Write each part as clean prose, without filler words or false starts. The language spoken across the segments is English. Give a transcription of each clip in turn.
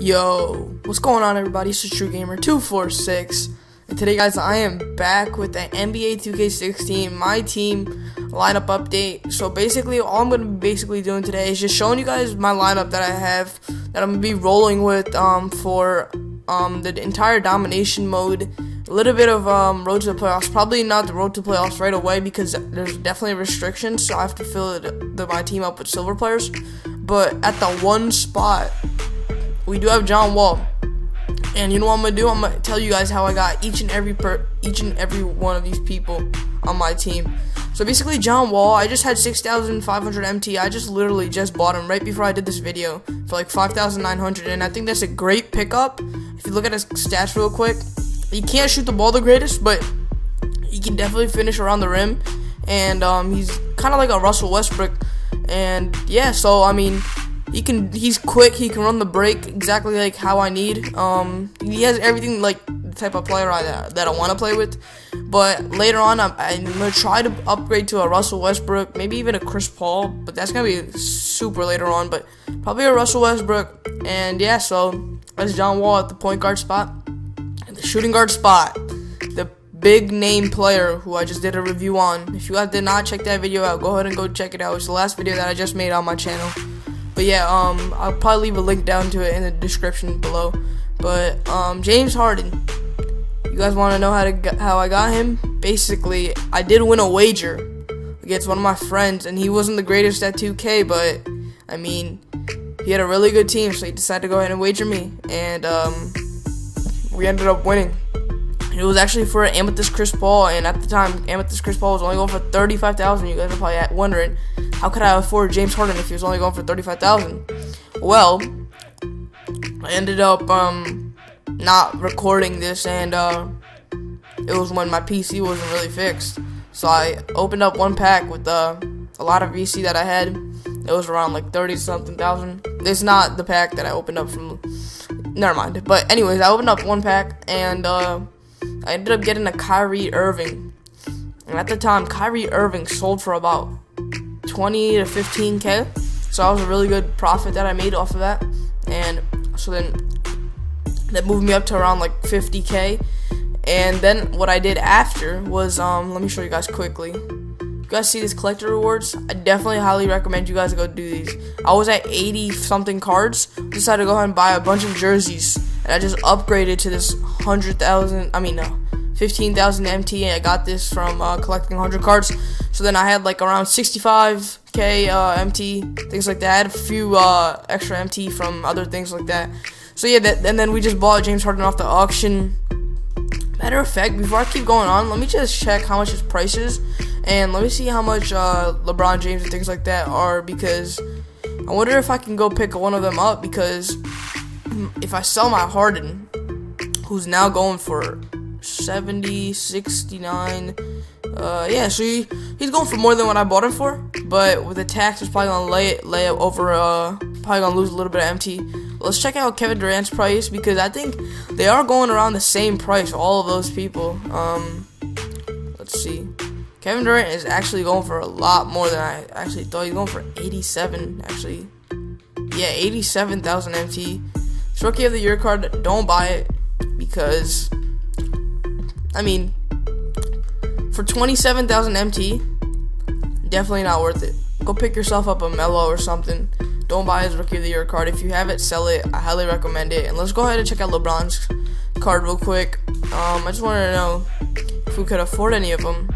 Yo, what's going on, everybody? It's True Gamer 246, and today, guys, I am back with the NBA 2K16 my team lineup update. So basically, all I'm gonna be doing today is just showing you guys my lineup that I have that I'm gonna be rolling with for the entire domination mode. A little bit of road to the playoffs. Probably not the road to playoffs right away because there's definitely restrictions. So I have to fill my team up with silver players. But at the one spot, we do have John Wall, and you know what I'm gonna do? I'm gonna tell you guys how I got each and every one of these people on my team. So basically, John Wall, I just had 6,500 MT. I literally just bought him right before I did this video for like 5,900, and I think that's a great pickup. If you look at his stats real quick, he can't shoot the ball the greatest, but he can definitely finish around the rim, and he's kind of like a Russell Westbrook. And yeah, so I mean, he's quick, he can run the break exactly like how I need. He has everything like the type of player that I want to play with. But later on, I'm gonna try to upgrade to a Russell Westbrook, maybe even a Chris Paul, but that's gonna be super later on. But probably a Russell Westbrook. And yeah, so that's John Wall at the point guard spot. At the shooting guard spot, the big name player who I just did a review on. If you guys did not check that video out, go ahead and go check it out. It's the last video that I just made on my channel. But yeah, I'll probably leave a link down to it in the description below. But James Harden, you guys want to know how I got him? Basically, I did win a wager against one of my friends, and he wasn't the greatest at 2K, but I mean, he had a really good team, so he decided to go ahead and wager me, and we ended up winning. It was actually for Amethyst Chris Paul, and at the time, Amethyst Chris Paul was only going for 35,000. You guys are probably wondering, how could I afford James Harden if he was only going for 35,000? Well, I ended up not recording this, and it was when my PC wasn't really fixed. So I opened up one pack with a lot of VC that I had. It was around like 30-something thousand. It's not the pack that I opened up from. Never mind. But anyways, I opened up one pack, and I ended up getting a Kyrie Irving. And at the time, Kyrie Irving sold for about 20 to 15K. So that was a really good profit that I made off of that. And so then that moved me up to around like 50K. And then what I did after was, let me show you guys quickly. You guys see these collector rewards? I definitely highly recommend you guys go do these. I was at 80-something cards. Decided to go ahead and buy a bunch of jerseys. And I just upgraded to this 15,000 MT, and I got this from collecting 100 cards. So then I had like around 65K MT, things like that. I had a few extra MT from other things like that. So yeah, and then we just bought James Harden off the auction. Matter of fact, before I keep going on, let me just check how much his price is, and let me see how much LeBron James and things like that are, because I wonder if I can go pick one of them up, because if I sell my Harden, who's now going for 70, 69, yeah, so he's going for more than what I bought him for, but with the tax, it's probably gonna lay it over, probably gonna lose a little bit of MT. Let's check out Kevin Durant's price, because I think they are going around the same price, all of those people. Let's see. Kevin Durant is actually going for a lot more than I actually thought. He's going for 87, actually. Yeah, 87,000 MT. It's Rookie of the Year card. Don't buy it, because, I mean, for 27,000 MT, definitely not worth it. Go pick yourself up a Melo or something. Don't buy his Rookie of the Year card. If you have it, sell it. I highly recommend it. And let's go ahead and check out LeBron's card real quick. I just wanted to know if we could afford any of them.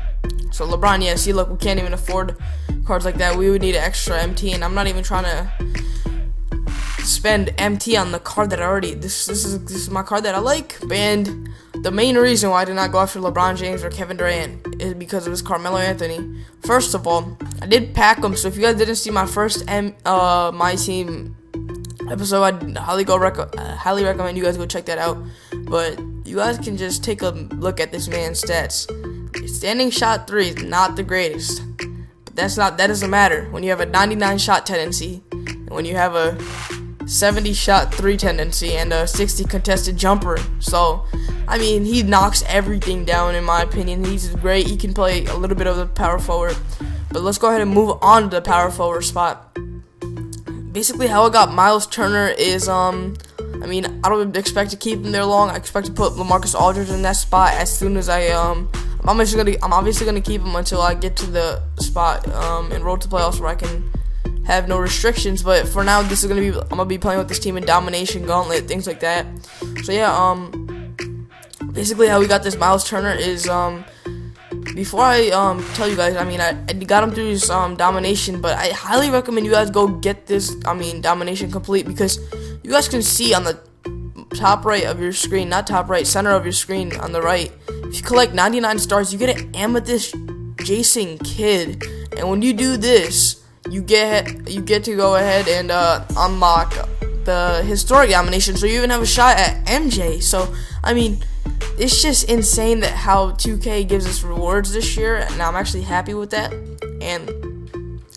So LeBron, yeah, see, look, we can't even afford cards like that. We would need an extra MT, and I'm not even trying to spend MT on the card that I already. This is my card that I like, and the main reason why I did not go after LeBron James or Kevin Durant is because of his Carmelo Anthony. First of all, I did pack them, so if you guys didn't see my first my team episode, I'd highly recommend you guys go check that out. But you guys can just take a look at this man's stats. Standing shot 3 is not the greatest, but that doesn't matter when you have a 99 shot tendency, and when you have a 70 shot 3 tendency and a 60 contested jumper. So I mean, he knocks everything down, in my opinion. He's great. He can play a little bit of the power forward. But let's go ahead and move on to the power forward spot. Basically, how I got Miles Turner is, I mean, I don't expect to keep him there long. I expect to put LaMarcus Aldridge in that spot as soon as I'm obviously gonna keep him until I get to the spot in road to playoffs where I can have no restrictions. But for now, I'm gonna be playing with this team in domination, gauntlet, things like that. So yeah, basically how we got this Miles Turner is before I tell you guys, I mean, I got him through his domination, but I highly recommend you guys go get this domination complete, because you guys can see on the top right of your screen, not top right, center of your screen on the right, if you collect 99 stars, you get an Amethyst Jason Kidd, and when you do this, you get to go ahead and unlock the historic domination, so you even have a shot at MJ. So I mean, it's just insane that how 2K gives us rewards this year, and I'm actually happy with that. And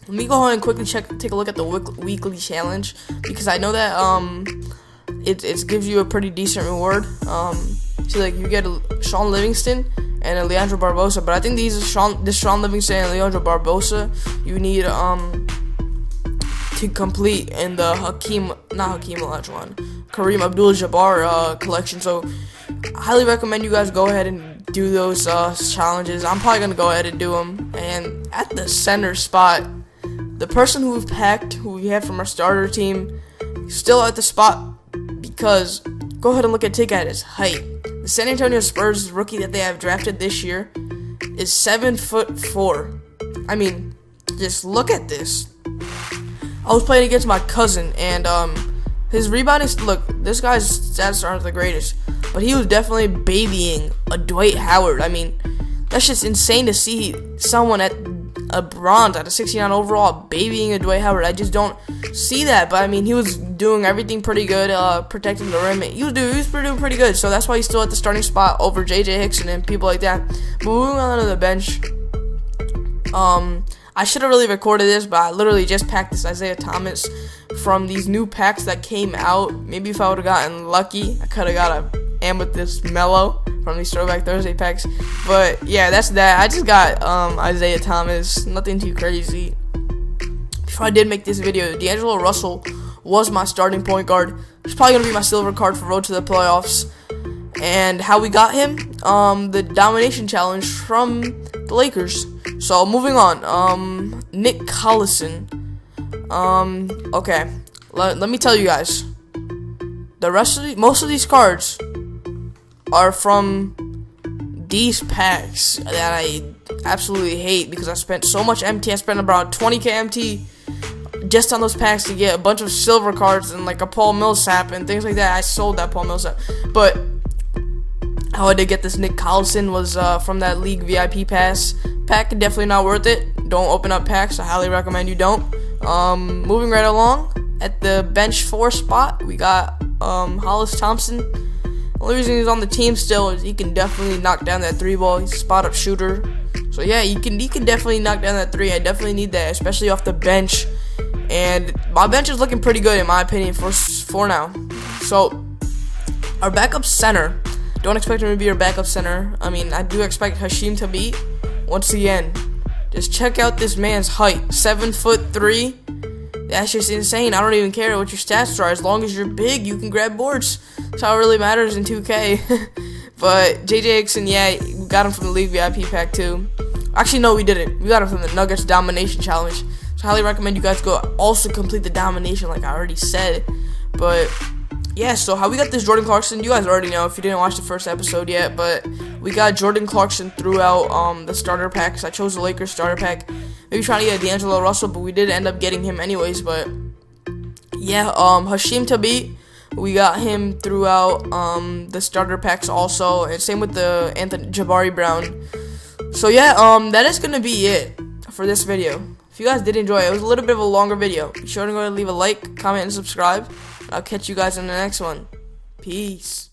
let me go ahead and quickly take a look at the weekly challenge, because I know that it gives you a pretty decent reward. So like you get a Sean Livingston and a Leandro Barbosa, but I think this Sean Livingston and Leandro Barbosa you need to complete in the Kareem Abdul-Jabbar collection. So I highly recommend you guys go ahead and do those challenges. I'm probably gonna go ahead and do them. And at the center spot, the person who we have from our starter team, still at the spot, because go ahead and take at his height. The San Antonio Spurs rookie that they have drafted this year is 7'4". I mean, just look at this. I was playing against my cousin, and his rebounding, look, this guy's stats aren't the greatest, but he was definitely babying a Dwight Howard. I mean, that's just insane to see someone at a bronze at a 69 overall babying a Dwight Howard. I just don't see that, but I mean, he was doing everything pretty good, protecting the rim. He was doing pretty good, so that's why he's still at the starting spot over JJ Hickson and people like that. Moving on to the bench, I should have really recorded this, but I literally just packed this Isaiah Thomas from these new packs that came out. Maybe if I would have gotten lucky, I could have got a Amethyst Mellow from these Throwback Thursday packs. But yeah, that's that. I just got Isaiah Thomas, nothing too crazy. Before I did make this video, D'Angelo Russell was my starting point guard. He's probably gonna be my silver card for road to the playoffs. And how we got him, the domination challenge from the Lakers. So moving on, Nick Collison. Okay, let me tell you guys. Most of these cards are from these packs that I absolutely hate, because I spent so much MT. I spent about 20k MT just on those packs to get a bunch of silver cards and like a Paul Millsap and things like that. I sold that Paul Millsap, but how I did get this Nick Collison was from that League VIP pass pack. Definitely not worth it. Don't open up packs. I highly recommend you don't. Moving right along, at the bench 4 spot, we got Hollis Thompson. The only reason he's on the team still is he can definitely knock down that 3-ball. He's a spot-up shooter. So yeah, he can definitely knock down that 3. I definitely need that, especially off the bench. And my bench is looking pretty good in my opinion for now. So our backup center, don't expect him to be our backup center. I mean, I do expect Hashim to be. Once again, just check out this man's height, 7'3". That's just insane. I don't even care what your stats are. As long as you're big, you can grab boards. That's how it really matters in 2K. But JJ Hickson, yeah, we got him from the League VIP pack too. Actually, no, we didn't. We got him from the Nuggets Domination Challenge. So I highly recommend you guys go also complete the domination, like I already said. But yeah, so how we got this Jordan Clarkson, you guys already know if you didn't watch the first episode yet, but we got Jordan Clarkson throughout the starter packs. I chose the Lakers starter pack. Maybe trying to get D'Angelo Russell, but we did end up getting him anyways. But yeah, Hashim Thabit, we got him throughout the starter packs also, and same with the Jabari Brown. So yeah, that is gonna be it for this video. If you guys did enjoy it, it was a little bit of a longer video. Be sure to go and leave a like, comment, and subscribe. I'll catch you guys in the next one. Peace.